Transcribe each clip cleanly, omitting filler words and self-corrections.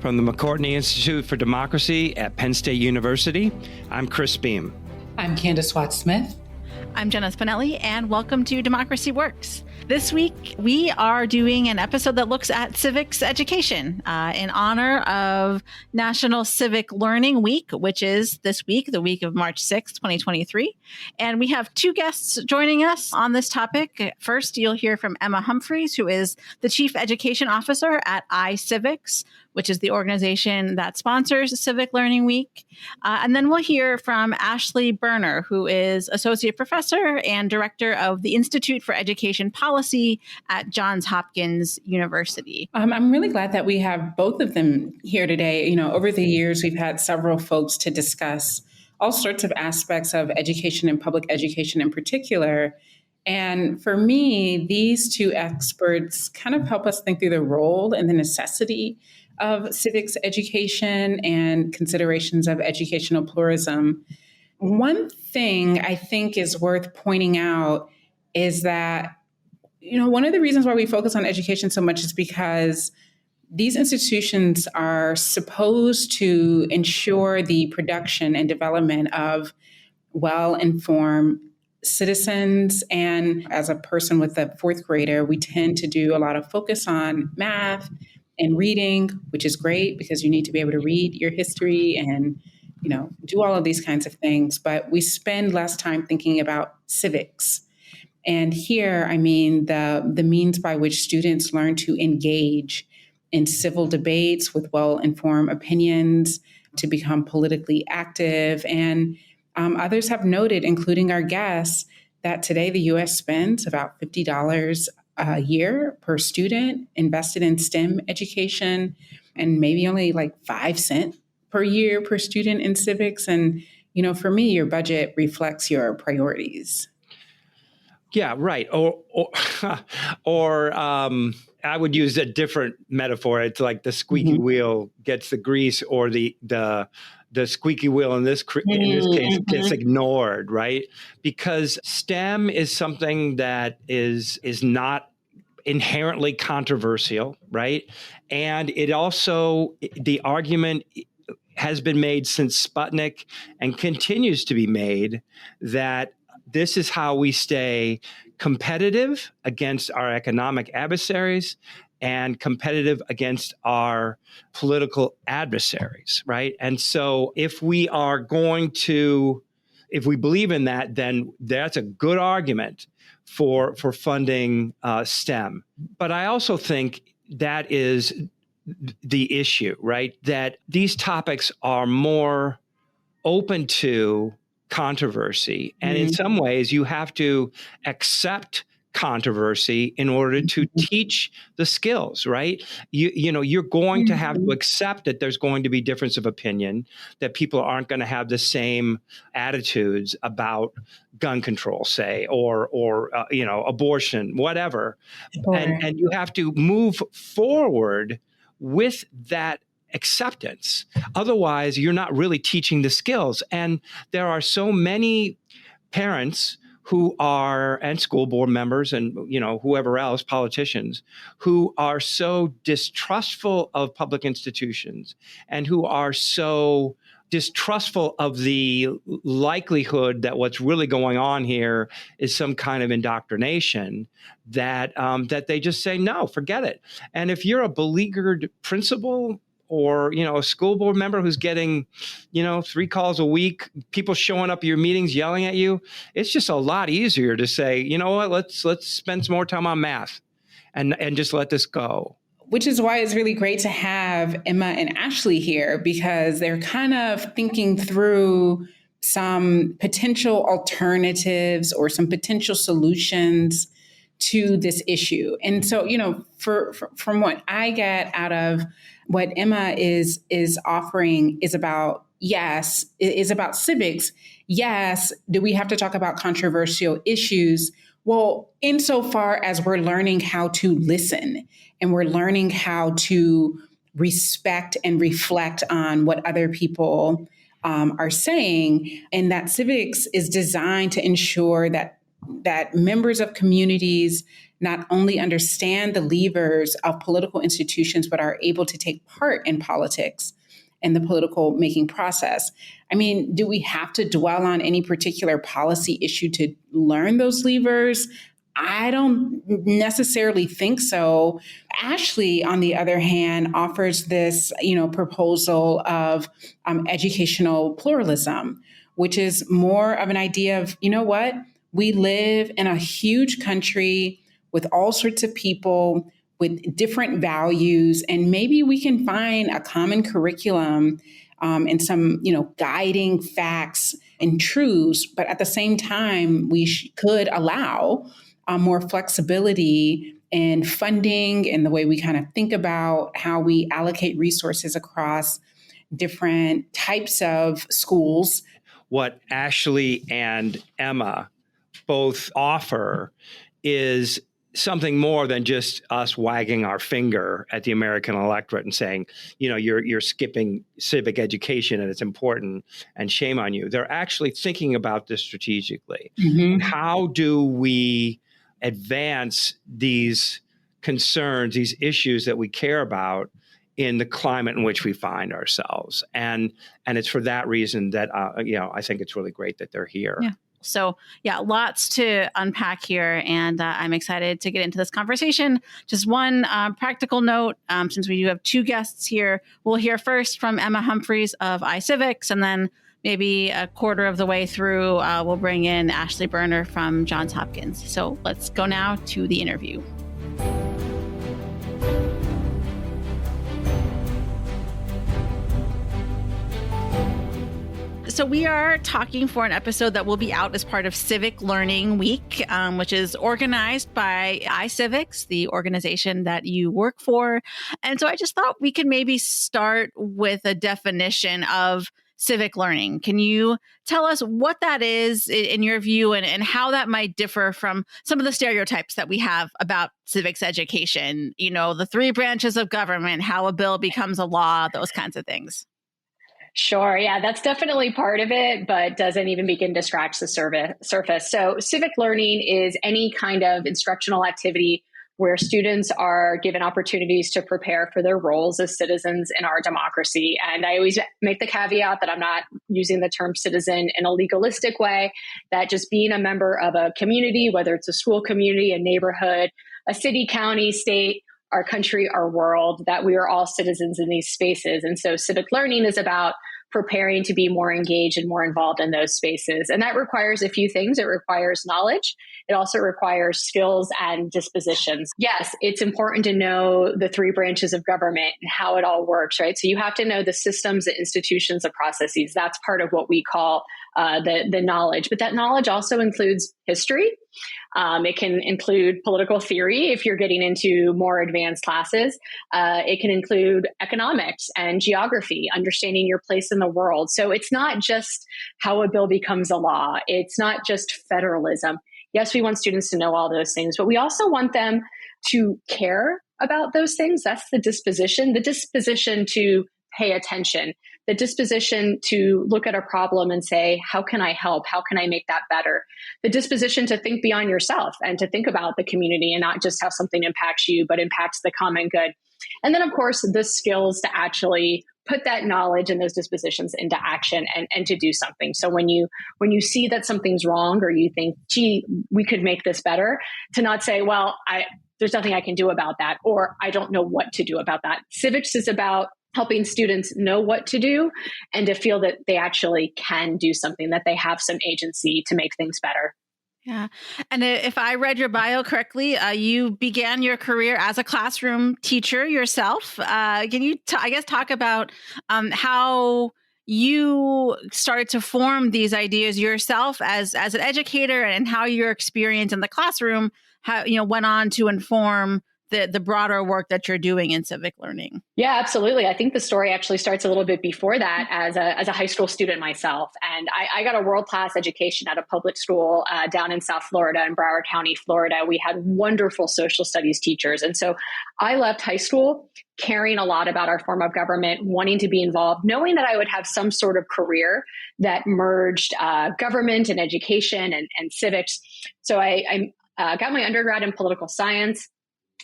From the McCourtney Institute for Democracy at Penn State University, I'm Chris Beam. I'm Candace Watts-Smith. I'm Jenna Spinelli, and welcome to Democracy Works. This week, we are doing an episode that looks at civics education in honor of National Civic Learning Week, which is this week, the week of March 6th, 2023. And we have two guests joining us on this topic. First, you'll hear from Emma Humphreys, who is the Chief Education Officer at iCivics, which is the organization that sponsors Civic Learning Week. And then we'll hear from Ashley Berner, who is Associate Professor and Director of the Institute for Education Policy at Johns Hopkins University. I'm really glad that we have both of them here today. You know, over the years, we've had several folks to discuss all sorts of aspects of education and public education in particular. And for me, these two experts kind of help us think through the role and the necessity of civics education and considerations of educational pluralism. One thing I think is worth pointing out is that, you know, one of the reasons why we focus on education so much is because these institutions are supposed to ensure the production and development of well-informed citizens. And as a person with a fourth grader, we tend to do a lot of focus on math and reading, which is great because you need to be able to read your history and, you know, do all of these kinds of things. But we spend less time thinking about civics. And here, I mean, the means by which students learn to engage in civil debates with well-informed opinions, to become politically active. And others have noted, including our guests, that today the U.S. spends about $50 a year per student invested in STEM education, and maybe only like 5 cents per year per student in civics. And, you know, for me, your budget reflects your priorities. Yeah, right. Or I would use a different metaphor. It's like the squeaky wheel gets the grease, or the squeaky wheel in this case gets ignored, right? Because STEM is something that is not inherently controversial, right? And it also, the argument has been made since Sputnik and continues to be made that this is how we stay competitive against our economic adversaries and competitive against our political adversaries, right? And so if we believe in that, then that's a good argument for funding STEM. But I also think that is the issue, right? That these topics are more open to controversy. And in some ways, you have to accept controversy in order to teach the skills, right? You know, you're going to have to accept that there's going to be difference of opinion, that people aren't going to have the same attitudes about gun control, say, or you know, abortion, whatever. Sure. And you have to move forward with that acceptance. Otherwise, you're not really teaching the skills. And there are so many parents who are, and school board members and, you know, whoever else, politicians, who are so distrustful of public institutions and who are so distrustful of the likelihood that what's really going on here is some kind of indoctrination, that they just say, no, forget it. And if you're a beleaguered principal, or, you know, a school board member who's getting, you know, 3 calls a week, people showing up at your meetings, yelling at you, it's just a lot easier to say, you know what, let's spend some more time on math and just let this go. Which is why it's really great to have Emma and Ashley here, because they're kind of thinking through some potential alternatives or some potential solutions to this issue. And so, you know, from what I get out of what Emma is offering is about civics. Yes, do we have to talk about controversial issues? Well, insofar as we're learning how to listen and we're learning how to respect and reflect on what other people are saying, and that civics is designed to ensure that that members of communities not only understand the levers of political institutions, but are able to take part in politics and the political making process. I mean, do we have to dwell on any particular policy issue to learn those levers? I don't necessarily think so. Ashley, on the other hand, offers this, proposal of educational pluralism, which is more of an idea of, what? We live in a huge country with all sorts of people with different values, and maybe we can find a common curriculum and some, guiding facts and truths. But at the same time, we could allow more flexibility in funding and the way we kind of think about how we allocate resources across different types of schools. What Ashley and Emma both offer is something more than just us wagging our finger at the American electorate and saying, you're skipping civic education and it's important and shame on you. They're actually thinking about this strategically. Mm-hmm. And how do we advance these concerns, these issues that we care about in the climate in which we find ourselves? And it's for that reason that, I think it's really great that they're here. Yeah. So, lots to unpack here, and I'm excited to get into this conversation. Just one practical note, since we do have two guests here, we'll hear first from Emma Humphreys of iCivics, and then maybe a quarter of the way through, we'll bring in Ashley Berner from Johns Hopkins. So let's go now to the interview. So we are talking for an episode that will be out as part of Civic Learning Week, which is organized by iCivics, the organization that you work for. And so I just thought we could maybe start with a definition of civic learning. Can you tell us what that is in your view and how that might differ from some of the stereotypes that we have about civics education? The three branches of government, how a bill becomes a law, those kinds of things. Sure. Yeah, that's definitely part of it, but doesn't even begin to scratch the surface. So civic learning is any kind of instructional activity where students are given opportunities to prepare for their roles as citizens in our democracy. And I always make the caveat that I'm not using the term citizen in a legalistic way, that just being a member of a community, whether it's a school community, a neighborhood, a city, county, state, our country, our world, that we are all citizens in these spaces. And so civic learning is about preparing to be more engaged and more involved in those spaces. And that requires a few things. It requires knowledge. It also requires skills and dispositions. Yes, it's important to know the three branches of government and how it all works, right? So you have to know the systems, the institutions, the processes. That's part of what we call the knowledge. But that knowledge also includes history. It can include political theory if you're getting into more advanced classes. It can include economics and geography, understanding your place in the world. So it's not just how a bill becomes a law. It's not just federalism. Yes, we want students to know all those things, but we also want them to care about those things. That's the disposition to pay attention, the disposition to look at a problem and say, how can I help? How can I make that better? The disposition to think beyond yourself and to think about the community and not just how something impacts you, but impacts the common good. And then, of course, the skills to actually put that knowledge and those dispositions into action and to do something. So when you see that something's wrong or you think, gee, we could make this better, to not say, well, there's nothing I can do about that, or I don't know what to do about that. Civics is about helping students know what to do and to feel that they actually can do something, that they have some agency to make things better. Yeah. And if I read your bio correctly, you began your career as a classroom teacher yourself. Can you, talk about how you started to form these ideas yourself as an educator and how your experience in the classroom went on to inform the broader work that you're doing in civic learning? Yeah, absolutely. I think the story actually starts a little bit before that as a high school student myself. And I got a world-class education at a public school down in South Florida, in Broward County, Florida. We had wonderful social studies teachers. And so I left high school caring a lot about our form of government, wanting to be involved, knowing that I would have some sort of career that merged government and education and civics. So I got my undergrad in political science.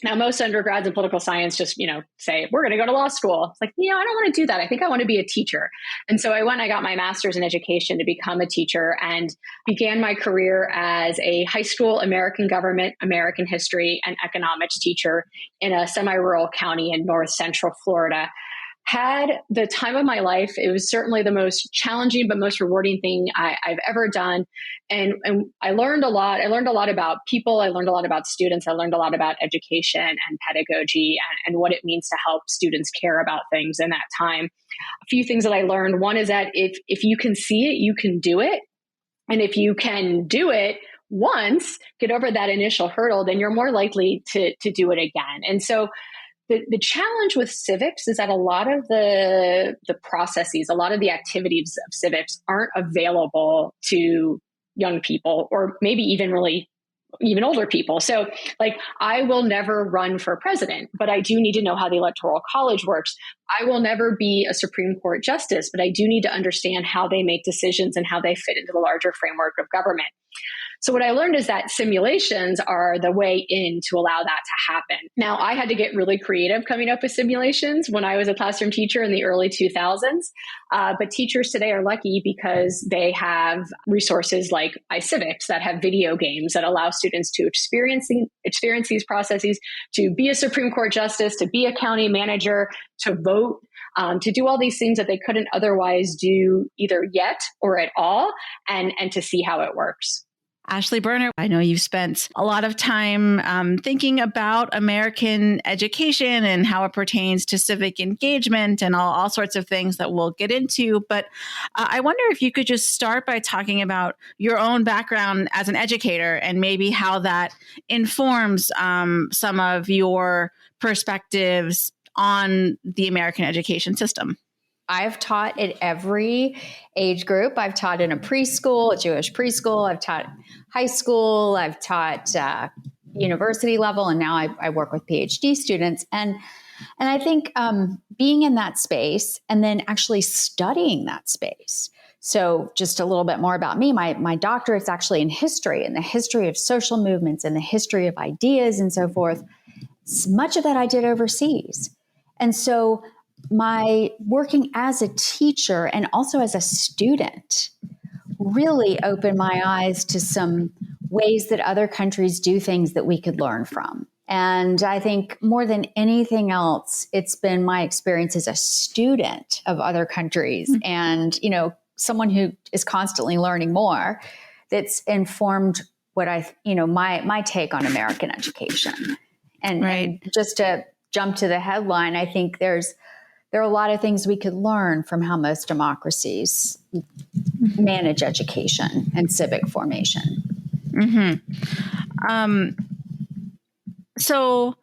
Now, most undergrads in political science just, say, we're going to go to law school. It's like, I don't want to do that. I think I want to be a teacher. And so I got my master's in education to become a teacher and began my career as a high school American government, American history, and economics teacher in a semi-rural county in north central Florida. Had the time of my life. It was certainly the most challenging but most rewarding thing I've ever done. And I learned a lot. I learned a lot about people. I learned a lot about students. I learned a lot about education and pedagogy and what it means to help students care about things in that time. A few things that I learned. One is that if you can see it, you can do it. And if you can do it once, get over that initial hurdle, then you're more likely to do it again. And so the challenge with civics is that a lot of the processes, a lot of the activities of civics aren't available to young people or maybe even older people. So I will never run for president, but I do need to know how the Electoral College works. I will never be a Supreme Court justice, but I do need to understand how they make decisions and how they fit into the larger framework of government. So what I learned is that simulations are the way in to allow that to happen. Now, I had to get really creative coming up with simulations when I was a classroom teacher in the early 2000s. But teachers today are lucky because they have resources like iCivics that have video games that allow students to experience these processes, to be a Supreme Court justice, to be a county manager, to vote, to do all these things that they couldn't otherwise do either yet or at all, and to see how it works. Ashley Berner, I know you've spent a lot of time thinking about American education and how it pertains to civic engagement and all sorts of things that we'll get into. But I wonder if you could just start by talking about your own background as an educator and maybe how that informs some of your perspectives on the American education system. I've taught at every age group. I've taught in a preschool, a Jewish preschool. I've taught high school. I've taught university level, and now I work with PhD students. And I think being in that space and then actually studying that space. So just a little bit more about me. My doctorate's actually in history and the history of social movements and the history of ideas and so forth. Much of that I did overseas. And so my working as a teacher and also as a student really opened my eyes to some ways that other countries do things that we could learn from. And I think more than anything else, it's been my experience as a student of other countries and, someone who is constantly learning more that's informed what my take on American education. And just to jump to the headline, I think there are a lot of things we could learn from how most democracies manage education and civic formation. Mm-hmm. So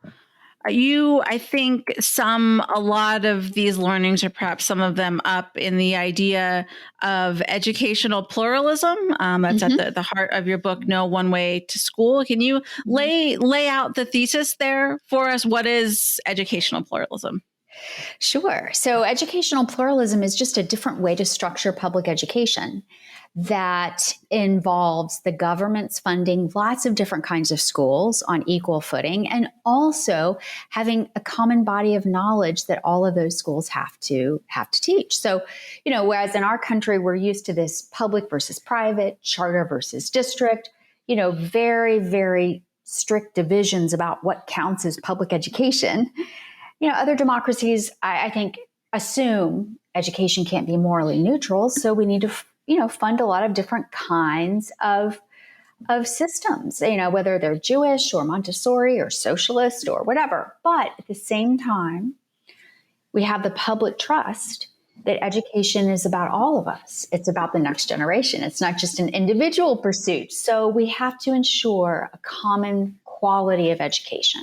I think a lot of these learnings, or perhaps some of them, up in the idea of educational pluralism. That's at the heart of your book, No One Way to School. Can you lay out the thesis there for us? What is educational pluralism? Sure. So educational pluralism is just a different way to structure public education that involves the government's funding lots of different kinds of schools on equal footing, and also having a common body of knowledge that all of those schools have to teach. So, whereas in our country, we're used to this public versus private, charter versus district, very, very strict divisions about what counts as public education. Other democracies, I think, assume education can't be morally neutral. So we need to, fund a lot of different kinds of systems, whether they're Jewish or Montessori or socialist or whatever. But at the same time, we have the public trust that education is about all of us. It's about the next generation. It's not just an individual pursuit. So we have to ensure a common quality of education.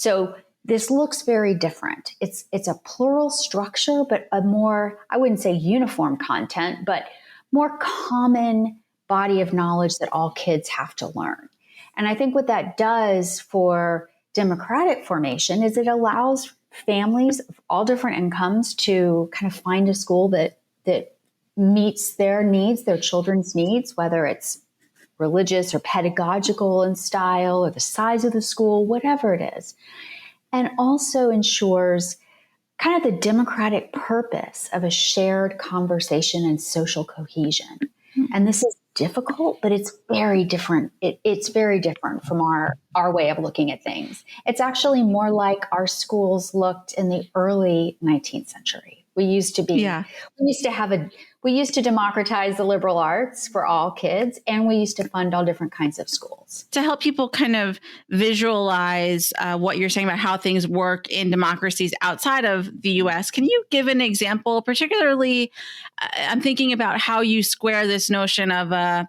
So this looks very different. It's a plural structure, but a more, I wouldn't say uniform content, but more common body of knowledge that all kids have to learn. And I think what that does for democratic formation is it allows families of all different incomes to kind of find a school that meets their needs, their children's needs, whether it's religious or pedagogical in style or the size of the school, whatever it is. And also ensures kind of the democratic purpose of a shared conversation and social cohesion. And this is difficult, but it's very different. It's very different from our way of looking at things. It's actually more like our schools looked in the early 19th century. We used to democratize the liberal arts for all kids, and we used to fund all different kinds of schools. To help people kind of visualize what you're saying about how things work in democracies outside of the US, can you give an example? Particularly, I'm thinking about how you square this notion of a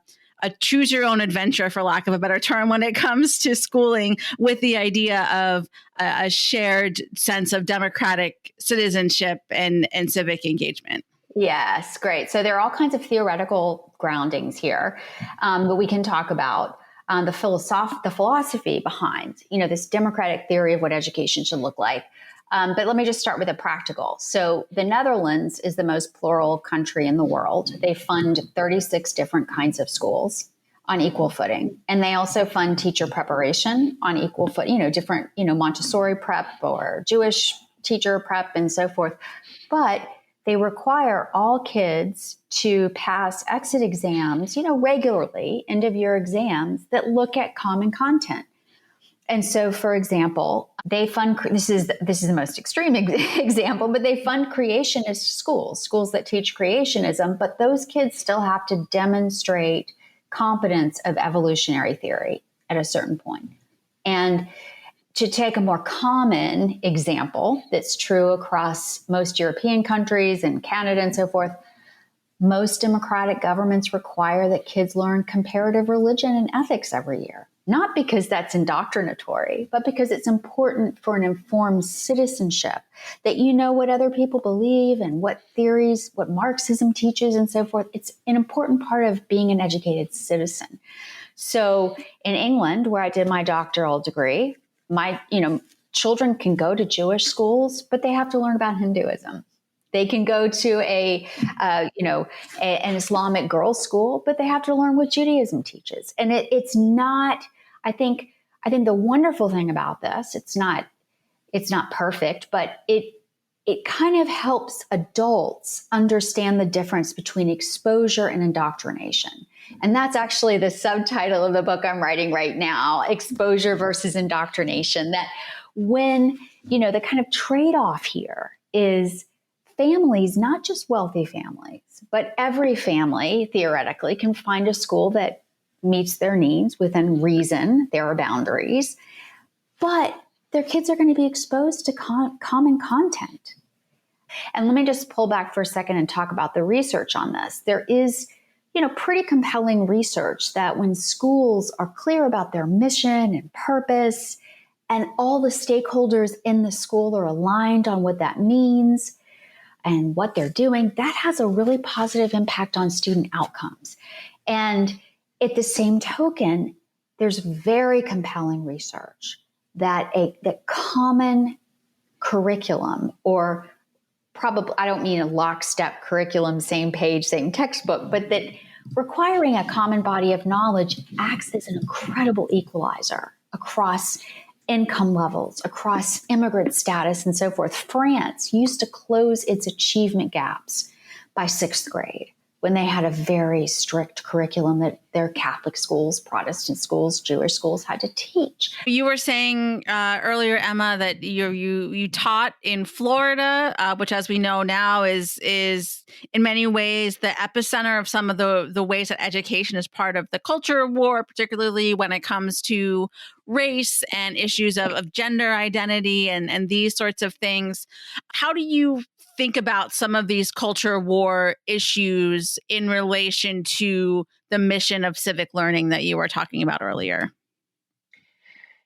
choose your own adventure, for lack of a better term, when it comes to schooling, with the idea of a shared sense of democratic citizenship and civic engagement. Yes, great. So there are all kinds of theoretical groundings here that we can talk about. The philosophy behind, this democratic theory of what education should look like. But let me just start with a practical. So the Netherlands is the most plural country in the world. They fund 36 different kinds of schools on equal footing. And they also fund teacher preparation on equal foot, different, Montessori prep or Jewish teacher prep and so forth. But they require all kids to pass exit exams, regularly, end of year exams that look at common content. And so, for example, they fund, this is the most extreme example, but they fund creationist schools that teach creationism, but those kids still have to demonstrate competence of evolutionary theory at a certain point. And to take a more common example that's true across most European countries and Canada and so forth, most democratic governments require that kids learn comparative religion and ethics every year. Not because that's indoctrinatory, but because it's important for an informed citizenship, that you know what other people believe and what theories, what Marxism teaches and so forth. It's an important part of being an educated citizen. So in England, where I did my doctoral degree, my children can go to Jewish schools, but they have to learn about Hinduism. They can go to an Islamic girls' school, but they have to learn what Judaism teaches. And it's not. I think the wonderful thing about this, it's not perfect, but it kind of helps adults understand the difference between exposure and indoctrination. And that's actually the subtitle of the book I'm writing right now, Exposure versus Indoctrination. That when, the kind of trade-off here is families, not just wealthy families, but every family theoretically can find a school that meets their needs within reason. There are boundaries, but their kids are going to be exposed to common content. And let me just pull back for a second and talk about the research on this. There is, pretty compelling research that when schools are clear about their mission and purpose, and all the stakeholders in the school are aligned on what that means and what they're doing, that has a really positive impact on student outcomes. And at the same token, there's very compelling research that common curriculum, or probably, I don't mean a lockstep curriculum, same page, same textbook, but that requiring a common body of knowledge acts as an incredible equalizer across income levels, across immigrant status and so forth. France used to close its achievement gaps by 6th grade when they had a very strict curriculum that their Catholic schools, Protestant schools, Jewish schools had to teach. You were saying earlier, Emma, that you taught in Florida, which, as we know now, is in many ways the epicenter of some of the ways that education is part of the culture war, particularly when it comes to race and issues of gender identity and these sorts of things. How do you think about some of these culture war issues in relation to the mission of civic learning that you were talking about earlier?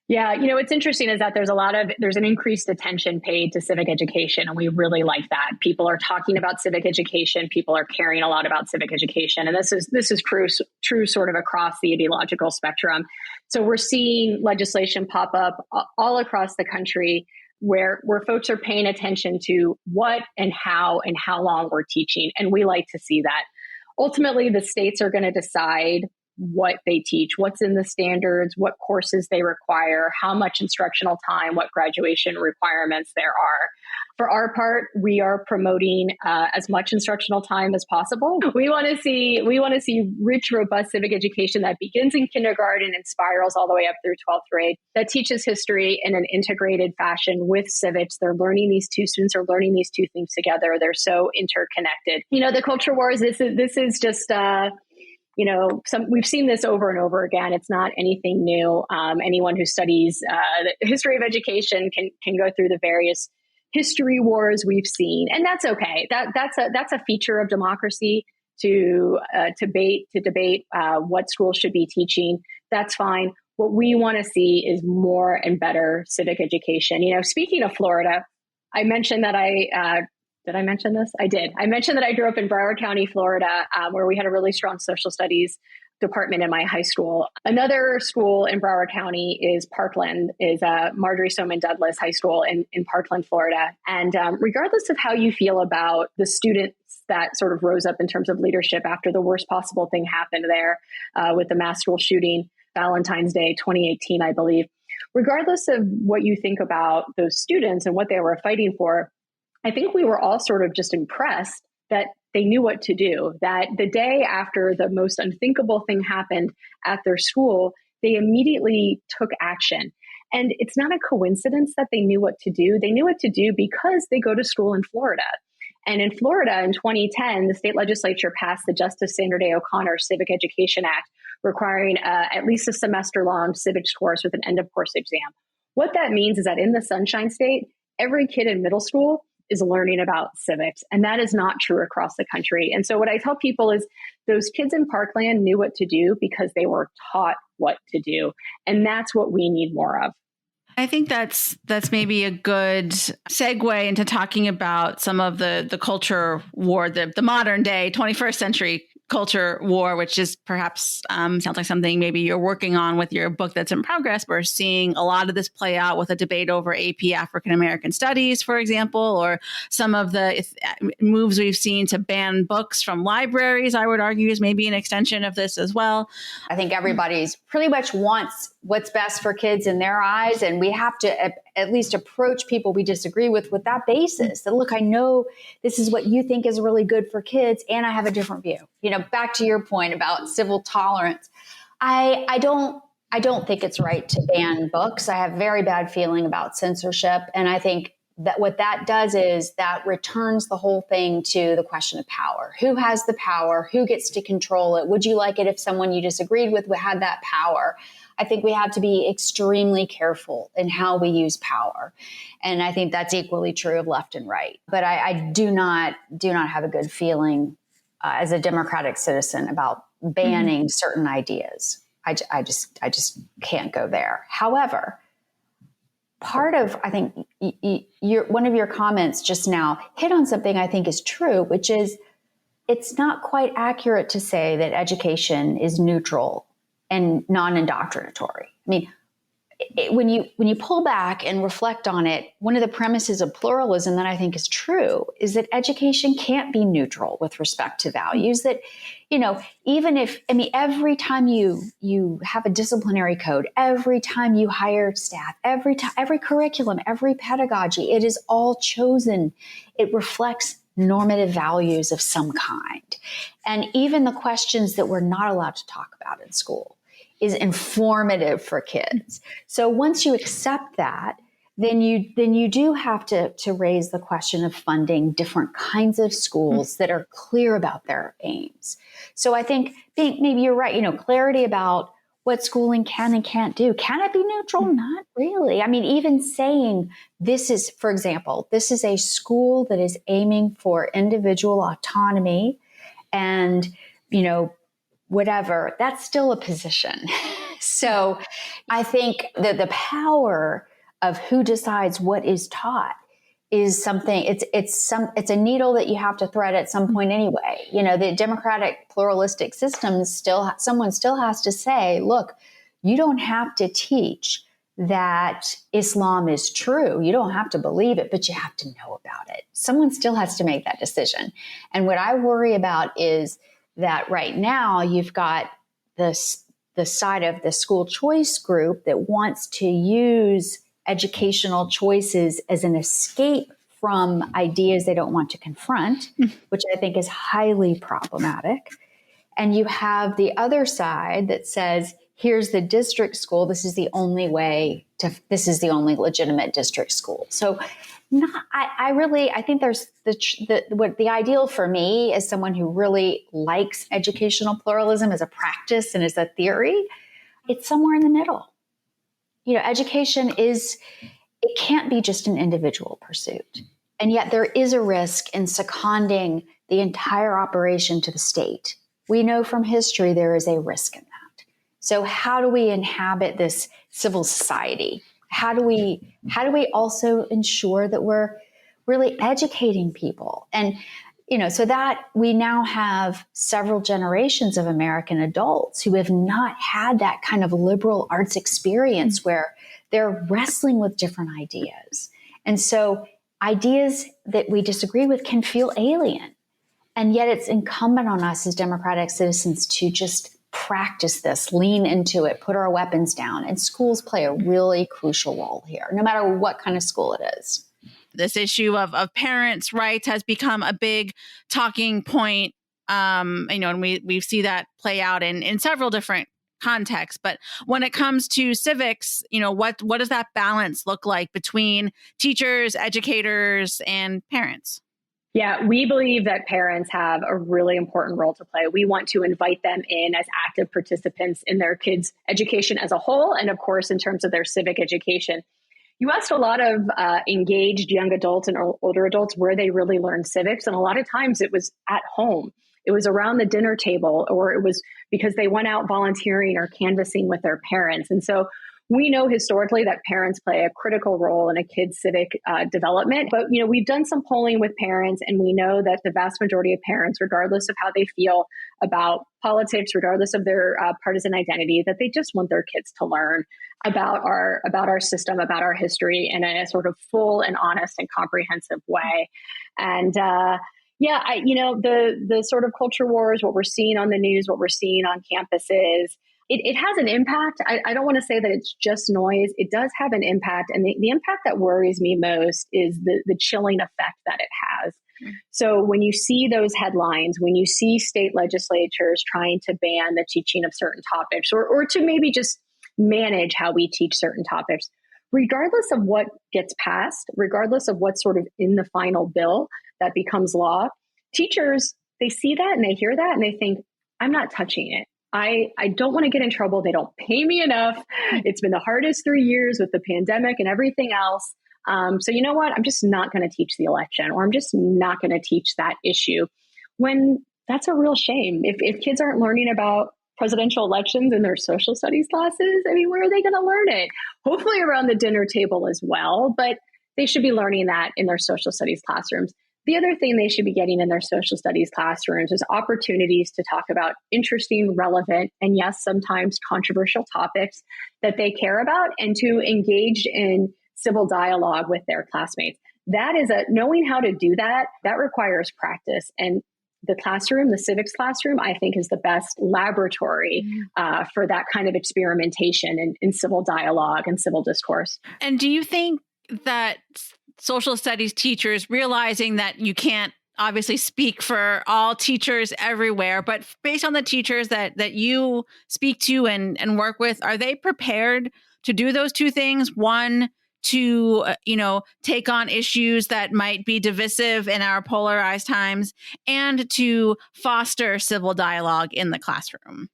Yeah, what's interesting is that there's an increased attention paid to civic education, and we really like that. People are talking about civic education. People are caring a lot about civic education, and this is true sort of across the ideological spectrum. So we're seeing legislation pop up all across the country where folks are paying attention to what and how long we're teaching, and we like to see that. Ultimately, the states are going to decide what they teach, what's in the standards, what courses they require, how much instructional time, what graduation requirements there are. For our part, we are promoting as much instructional time as possible. We want to see rich, robust civic education that begins in kindergarten and spirals all the way up through 12th grade, that teaches history in an integrated fashion with civics. Students are learning these two things together. They're so interconnected. The culture wars, this is just we've seen this over and over again. It's not anything new. Anyone who studies the history of education can go through the various history wars we've seen, and that's okay. That's a feature of democracy to debate what schools should be teaching. That's fine. What we want to see is more and better civic education. Speaking of Florida, I mentioned that did I mention this? I did. I mentioned that I grew up in Broward County, Florida, where we had a really strong social studies department in my high school. Another school in Broward County is Marjorie Stoneman Douglas High School in Parkland, Florida. And regardless of how you feel about the students that sort of rose up in terms of leadership after the worst possible thing happened there with the mass school shooting, Valentine's Day 2018, I believe, regardless of what you think about those students and what they were fighting for, I think we were all sort of just impressed that they knew what to do, that the day after the most unthinkable thing happened at their school, they immediately took action. And it's not a coincidence that they knew what to do. They knew what to do because they go to school in Florida. And in Florida in 2010, the state legislature passed the Justice Sandra Day O'Connor Civic Education Act, requiring at least a semester-long civics course with an end-of-course exam. What that means is that in the Sunshine State, every kid in middle school is learning about civics. And that is not true across the country. And so what I tell people is those kids in Parkland knew what to do because they were taught what to do. And that's what we need more of. I think that's maybe a good segue into talking about some of the culture war, the modern day 21st century culture war, which is perhaps sounds like something maybe you're working on with your book that's in progress. We're seeing a lot of this play out with a debate over AP African American Studies, for example, or some of the moves we've seen to ban books from libraries, I would argue, is maybe an extension of this as well. I think everybody's pretty much wants what's best for kids in their eyes. And we have to at least approach people we disagree with that basis. That, look, I know this is what you think is really good for kids, and I have a different view. Back to your point about civil tolerance. I don't think it's right to ban books. I have very bad feeling about censorship. And I think that what that does is that returns the whole thing to the question of power. Who has the power? Who gets to control it? Would you like it if someone you disagreed with had that power? I think we have to be extremely careful in how we use power. And I think that's equally true of left and right. But I do not have a good feeling as a democratic citizen about banning certain ideas. I just can't go there. However, part of, I think, one of your comments just now hit on something I think is true, which is it's not quite accurate to say that education is neutral and non-indoctrinatory. I mean, when you pull back and reflect on it, one of the premises of pluralism that I think is true is that education can't be neutral with respect to values. That, even if, every time you have a disciplinary code, every time you hire staff, every curriculum, every pedagogy, it is all chosen. It reflects normative values of some kind. And even the questions that we're not allowed to talk about in school is informative for kids. So once you accept that, then you do have to raise the question of funding different kinds of schools that are clear about their aims. So I think maybe you're right, clarity about what schooling can and can't do. Can it be neutral? Not really. Even saying this is, for example, this is a school that is aiming for individual autonomy and, whatever, that's still a position. So I think that the power of who decides what is taught is something, it's a needle that you have to thread at some point anyway. The democratic pluralistic systems someone still has to say, look, you don't have to teach that Islam is true. You don't have to believe it, but you have to know about it. Someone still has to make that decision. And what I worry about is that right now you've got the side of the school choice group that wants to use educational choices as an escape from ideas they don't want to confront, which I think is highly problematic. And you have the other side that says, here's the district school. This is the only legitimate district school. So I think there's the ideal for me as someone who really likes educational pluralism as a practice and as a theory, it's somewhere in the middle. Education it can't be just an individual pursuit. And yet there is a risk in seconding the entire operation to the state. We know from history there is a risk in that. So how do we inhabit this civil society? How do we also ensure that we're really educating people? And, so that we now have several generations of American adults who have not had that kind of liberal arts experience where they're wrestling with different ideas. And so ideas that we disagree with can feel alien. And yet it's incumbent on us as democratic citizens to just practice this, lean into it, put our weapons down. And schools play a really crucial role here, no matter what kind of school it is. This issue of parents' rights has become a big talking point, and we see that play out in several different contexts. But when it comes to civics, what does that balance look like between teachers, educators, and parents? Yeah, we believe that parents have a really important role to play. We want to invite them in as active participants in their kids' education as a whole, and of course, in terms of their civic education. You asked a lot of engaged young adults and older adults where they really learned civics, and a lot of times it was at home. It was around the dinner table, or it was because they went out volunteering or canvassing with their parents. And so we know historically that parents play a critical role in a kid's civic development. But, we've done some polling with parents, and we know that the vast majority of parents, regardless of how they feel about politics, regardless of their partisan identity, that they just want their kids to learn about our system, about our history in a sort of full and honest and comprehensive way. And the sort of culture wars, what we're seeing on the news, what we're seeing on campuses, it has an impact. I don't want to say that it's just noise. It does have an impact. And the impact that worries me most is the chilling effect that it has. So when you see those headlines, when you see state legislatures trying to ban the teaching of certain topics, or to maybe just manage how we teach certain topics, regardless of what gets passed, regardless of what's sort of in the final bill that becomes law, teachers, they see that and they hear that and they think, I'm not touching it. I don't want to get in trouble. They don't pay me enough. It's been the hardest 3 years with the pandemic and everything else. So you know what? I'm just not going to teach the election, or I'm just not going to teach that issue, when that's a real shame. If kids aren't learning about presidential elections in their social studies classes, where are they going to learn it? Hopefully around the dinner table as well, but they should be learning that in their social studies classrooms. The other thing they should be getting in their social studies classrooms is opportunities to talk about interesting, relevant, and yes, sometimes controversial topics that they care about, and to engage in civil dialogue with their classmates. That is knowing how to do that requires practice. And the classroom, the civics classroom, I think is the best laboratory for that kind of experimentation in civil dialogue and civil discourse. And do you think that social studies teachers, realizing that you can't obviously speak for all teachers everywhere, but based on the teachers that you speak to and work with, are they prepared to do those two things? One, to take on issues that might be divisive in our polarized times, and to foster civil dialogue in the classroom?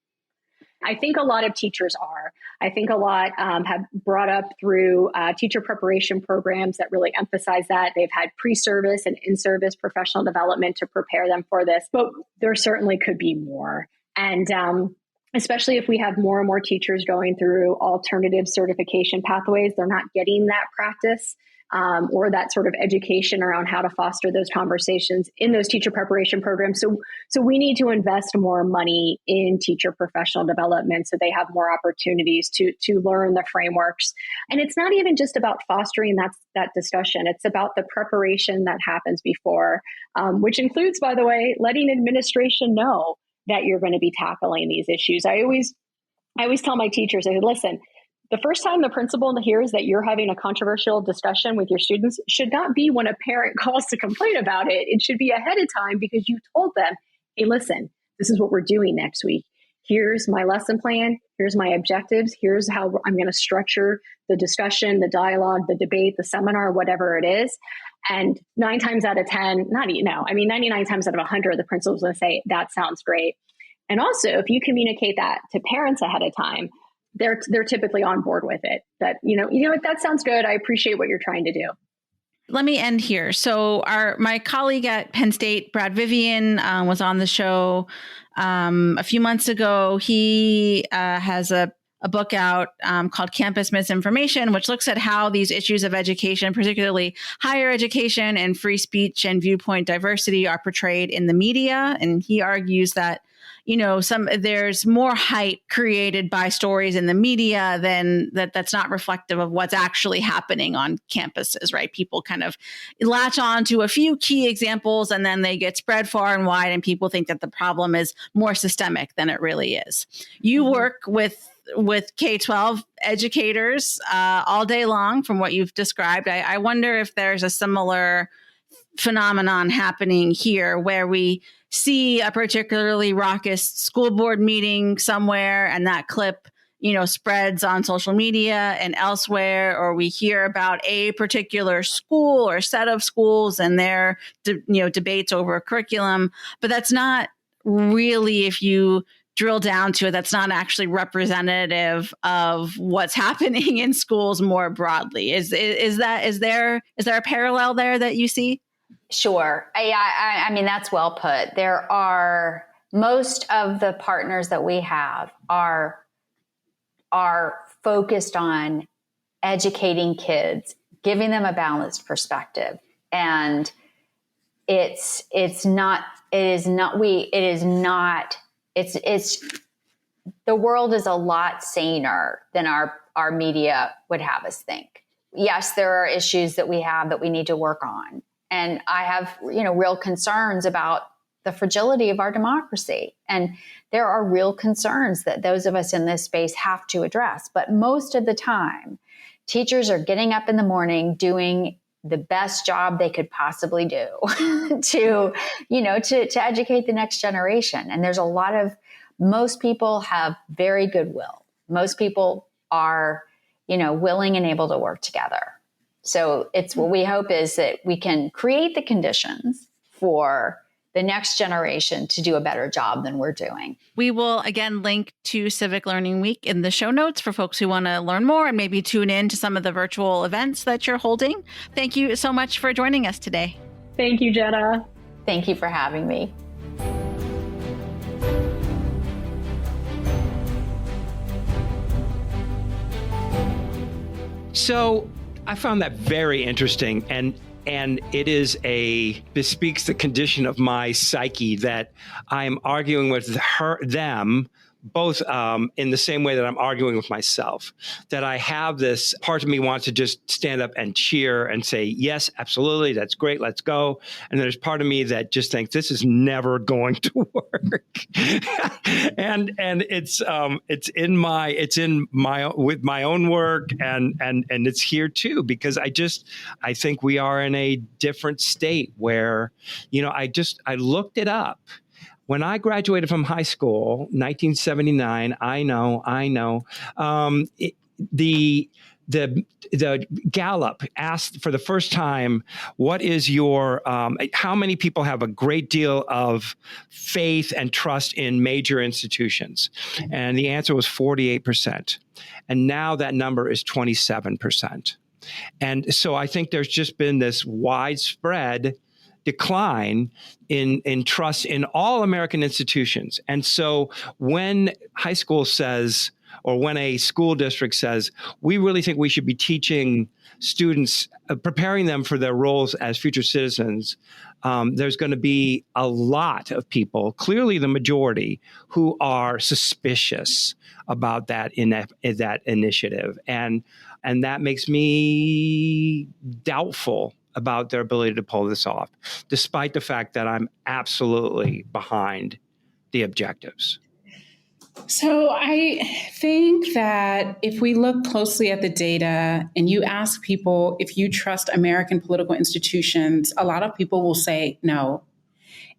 I think a lot of teachers are. I think a lot have brought up through teacher preparation programs that really emphasize that. They've had pre-service and in-service professional development to prepare them for this, but there certainly could be more. And especially if we have more and more teachers going through alternative certification pathways. They're not getting that practice or that sort of education around how to foster those conversations in those teacher preparation programs. So we need to invest more money in teacher professional development so they have more opportunities to learn the frameworks. And it's not even just about fostering that discussion. It's about the preparation that happens before, which includes, by the way, letting administration know that you're going to be tackling these issues. I always tell my teachers, I say, listen, the first time the principal hears that you're having a controversial discussion with your students should not be when a parent calls to complain about it. It should be ahead of time because you told them, hey, listen, this is what we're doing next week. Here's my lesson plan. Here's my objectives. Here's how I'm going to structure the discussion, the dialogue, the debate, the seminar, whatever it is. And 9 times out of 10, 99 times out of 100, the principal's going to say, that sounds great. And also, if you communicate that to parents ahead of time, they're typically on board with it. That, that sounds good. I appreciate what you're trying to do. Let me end here. So my colleague at Penn State, Brad Vivian, was on the show a few months ago. He has a book out called Campus Misinformation, which looks at how these issues of education, particularly higher education and free speech and viewpoint diversity, are portrayed in the media. And he argues that there's more hype created by stories in the media than that's not reflective of what's actually happening on campuses, right? People kind of latch on to a few key examples and then they get spread far and wide, and people think that the problem is more systemic than it really is. You work with K-12 educators all day long from what you've described. I wonder if there's a similar phenomenon happening here where we see a particularly raucous school board meeting somewhere and that clip, spreads on social media and elsewhere, or we hear about a particular school or set of schools and their, debates over a curriculum. But that's not really, if you drill down to it, that's not actually representative of what's happening in schools more broadly. Is there a parallel there that you see? Sure. I mean, that's well put. There are, most of the partners that we have are focused on educating kids, giving them a balanced perspective. And the world is a lot saner than our media would have us think. Yes, there are issues that we have that we need to work on. And I have, real concerns about the fragility of our democracy. And there are real concerns that those of us in this space have to address. But most of the time, teachers are getting up in the morning doing the best job they could possibly do to educate the next generation. And there's most people have very good will. Most people are, willing and able to work together. So it's what we hope is that we can create the conditions for the next generation to do a better job than we're doing. We will again link to Civic Learning Week in the show notes for folks who want to learn more and maybe tune in to some of the virtual events that you're holding. Thank you so much for joining us today. Thank you, Jenna. Thank you for having me. So I found that very interesting, and it bespeaks the condition of my psyche that I'm arguing with them both in the same way that I'm arguing with myself, that I have this part of me wants to just stand up and cheer and say, yes, absolutely, that's great, let's go. And there's part of me that just thinks this is never going to work. and it's with my own work and it's here too, because I think we are in a different state where, I looked it up. When I graduated from high school, 1979, I know, the Gallup asked for the first time, what is how many people have a great deal of faith and trust in major institutions? And the answer was 48%. And now that number is 27%. And so I think there's just been this widespread decline in trust in all American institutions. And so when high school says, or when a school district says, we really think we should be teaching students, preparing them for their roles as future citizens, there's going to be a lot of people, clearly the majority, who are suspicious about that initiative. And that makes me doubtful about their ability to pull this off, despite the fact that I'm absolutely behind the objectives. So I think that if we look closely at the data and you ask people if you trust American political institutions, a lot of people will say no.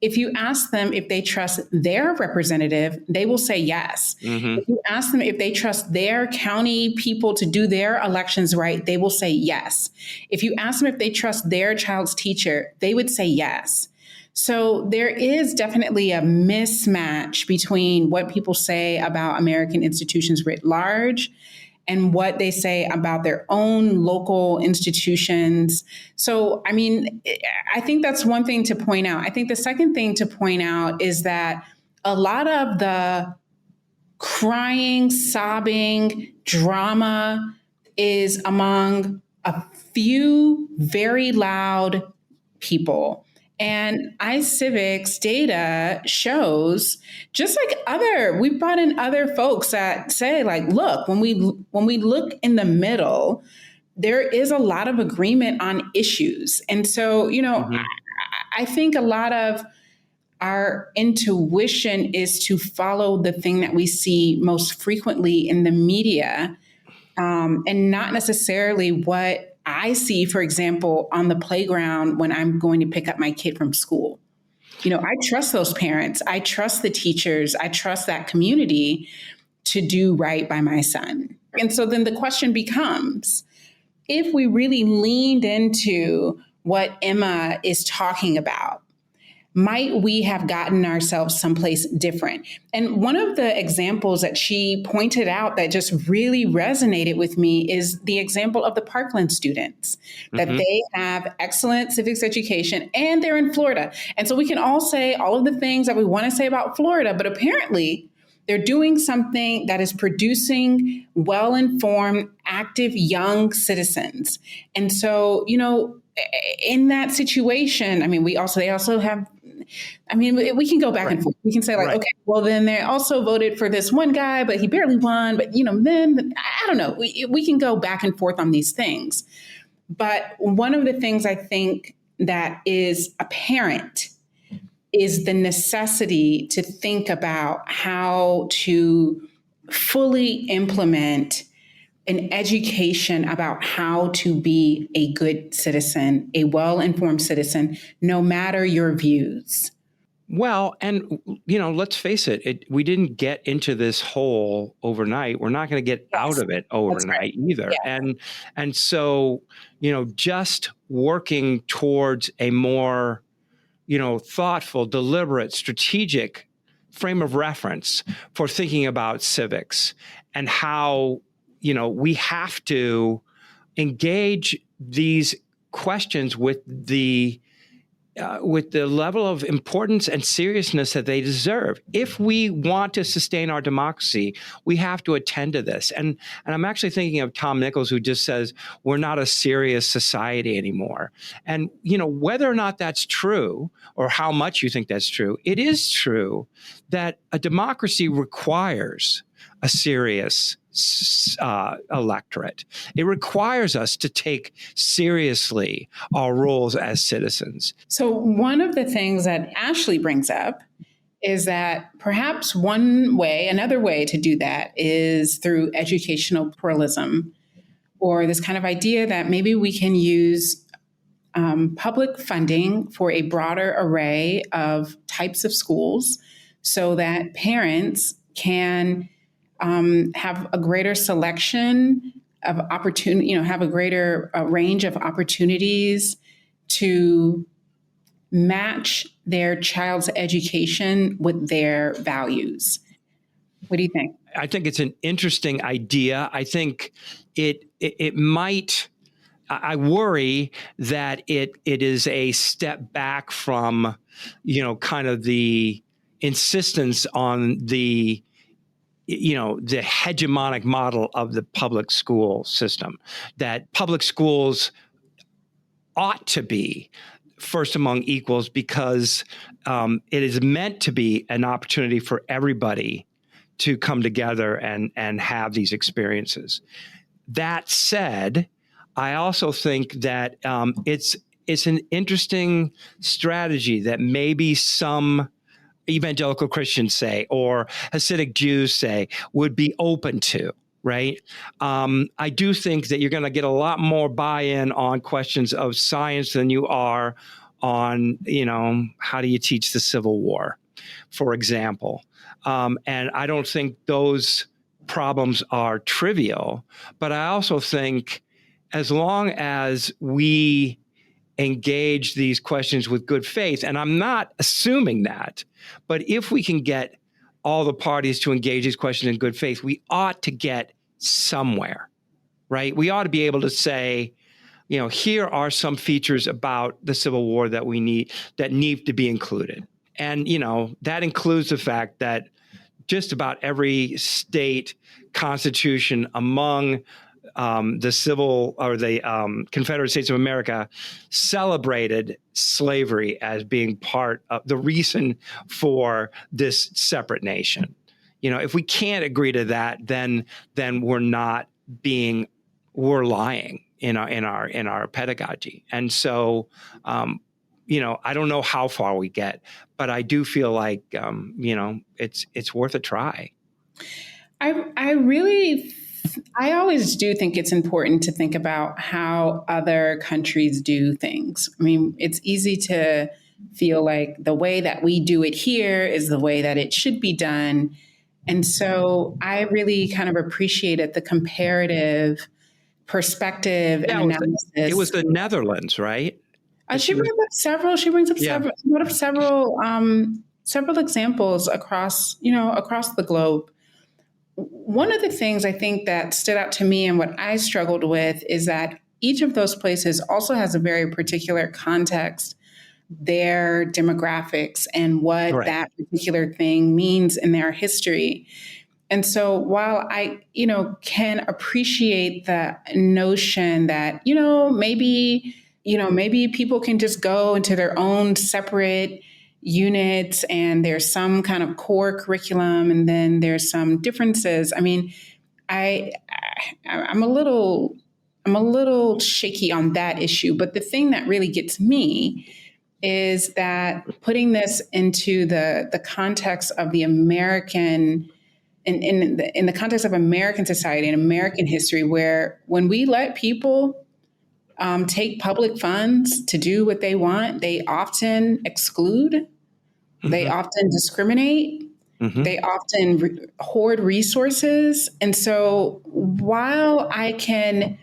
If you ask them if they trust their representative, they will say yes. Mm-hmm. If you ask them if they trust their county people to do their elections right, they will say yes. If you ask them if they trust their child's teacher, they would say yes. So there is definitely a mismatch between what people say about American institutions writ large and what they say about their own local institutions. So, I mean, I think that's one thing to point out. I think the second thing to point out is that a lot of the crying, sobbing drama is among a few very loud people. And iCivics data shows, just like we've brought in other folks that say, like, look, when we look in the middle, there is a lot of agreement on issues. And so, mm-hmm. I think a lot of our intuition is to follow the thing that we see most frequently in the media, and not necessarily what I see, for example, on the playground when I'm going to pick up my kid from school. I trust those parents. I trust the teachers. I trust that community to do right by my son. And so then the question becomes, if we really leaned into what Emma is talking about, might we have gotten ourselves someplace different? And one of the examples that she pointed out that just really resonated with me is the example of the Parkland students, that mm-hmm. they have excellent civics education and they're in Florida. And so we can all say all of the things that we want to say about Florida, but apparently they're doing something that is producing well-informed, active, young citizens. And so, in that situation, I mean, they also have, we can go back and forth. We can say okay, well, then they also voted for this one guy, but he barely won. But, then I don't know. We can go back and forth on these things. But one of the things I think that is apparent is the necessity to think about how to fully implement an education about how to be a good citizen, a well-informed citizen, no matter your views. Well, and, let's face it, we didn't get into this hole overnight. We're not going to get out of it overnight either. Yeah. And so, just working towards a more, thoughtful, deliberate, strategic frame of reference for thinking about civics and how we have to engage these questions with the level of importance and seriousness that they deserve. If we want to sustain our democracy, we have to attend to this. And I'm actually thinking of Tom Nichols, who just says, we're not a serious society anymore. And, whether or not that's true, or how much you think that's true, it is true that a democracy requires a serious electorate. It requires us to take seriously our roles as citizens. So one of the things that Ashley brings up is that perhaps another way to do that is through educational pluralism, or this kind of idea that maybe we can use public funding for a broader array of types of schools so that parents can have a greater selection of opportunity, have a greater range of opportunities to match their child's education with their values. What do you think? I think it's an interesting idea. I think it might I worry that it is a step back from, kind of the insistence on the hegemonic model of the public school system, that public schools ought to be first among equals because it is meant to be an opportunity for everybody to come together and have these experiences. That said, I also think that it's an interesting strategy that maybe some evangelical Christians say, or Hasidic Jews say, would be open to, right? I do think that you're going to get a lot more buy-in on questions of science than you are on, how do you teach the Civil War, for example. And I don't think those problems are trivial, but I also think as long as we engage these questions with good faith, and I'm not assuming that, but if we can get all the parties to engage these questions in good faith, we ought to get somewhere, right? We ought to be able to say, here are some features about the Civil War that need to be included. And, that includes the fact that just about every state constitution among the civil or the Confederate States of America celebrated slavery as being part of the reason for this separate nation. If we can't agree to that, then we're lying in our pedagogy. And so, I don't know how far we get, but I do feel like, it's worth a try. I always do think it's important to think about how other countries do things. I mean, it's easy to feel like the way that we do it here is the way that it should be done. And so I really kind of appreciated the comparative perspective and analysis. It was the Netherlands, right? She brings up several. She brings up several examples across the globe. One of the things I think that stood out to me and what I struggled with is that each of those places also has a very particular context, their demographics, and what that particular thing means in their history. And so while I, can appreciate the notion that, maybe people can just go into their own separate units and there's some kind of core curriculum and then there's some differences. I mean, I'm a little shaky on that issue, but the thing that really gets me is that putting this into the context of the American in the context of American society and American history, where when we let people take public funds to do what they want, they often exclude, they often discriminate, they often hoard resources. And so while I can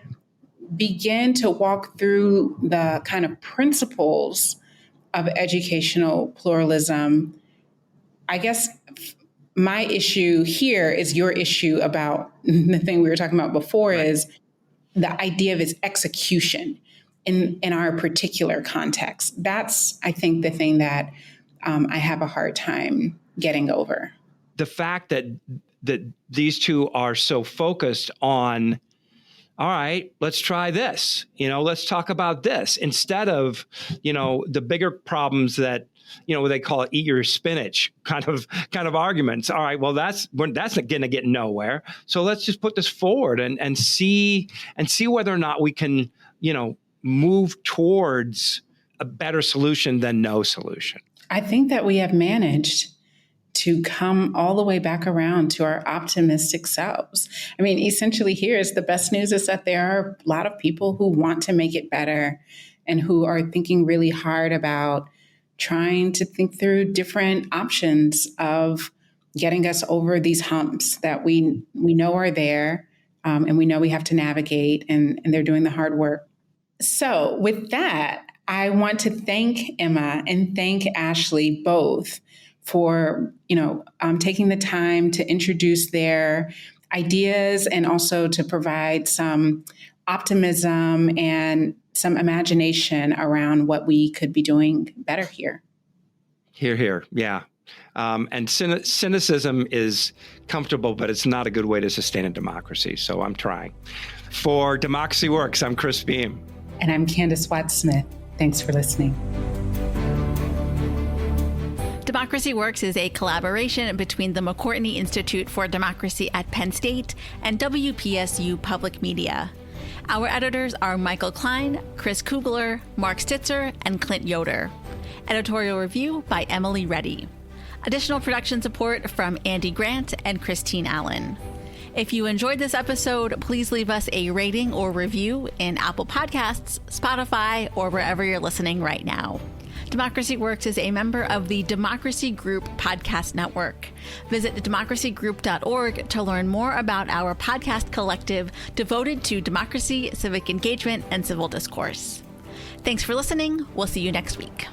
begin to walk through the kind of principles of educational pluralism, I guess my issue here is your issue about the thing we were talking about before, is the idea of its execution in our particular context. That's, I think, the thing that I have a hard time getting over. The fact that these two are so focused on, all right, let's try this, let's talk about this, instead of, the bigger problems that, they call it eat your spinach kind of arguments. All right, well, that's going to get nowhere. So let's just put this forward and see whether or not we can, move towards a better solution than no solution. I think that we have managed to come all the way back around to our optimistic selves. I mean, essentially the best news is that there are a lot of people who want to make it better and who are thinking really hard about trying to think through different options of getting us over these humps that we know are there, and we know we have to navigate, and they're doing the hard work. So with that, I want to thank Emma and thank Ashley both for taking the time to introduce their ideas and also to provide some optimism and some imagination around what we could be doing better here. Hear, hear. Yeah. And cynicism is comfortable, but it's not a good way to sustain a democracy. So I'm trying. For Democracy Works, I'm Chris Beam. And I'm Candace Watts-Smith. Thanks for listening. Democracy Works is a collaboration between the McCourtney Institute for Democracy at Penn State and WPSU Public Media. Our editors are Michael Klein, Chris Kugler, Mark Stitzer, and Clint Yoder. Editorial review by Emily Reddy. Additional production support from Andy Grant and Christine Allen. If you enjoyed this episode, please leave us a rating or review in Apple Podcasts, Spotify, or wherever you're listening right now. Democracy Works is a member of the Democracy Group Podcast Network. Visit democracygroup.org to learn more about our podcast collective devoted to democracy, civic engagement, and civil discourse. Thanks for listening. We'll see you next week.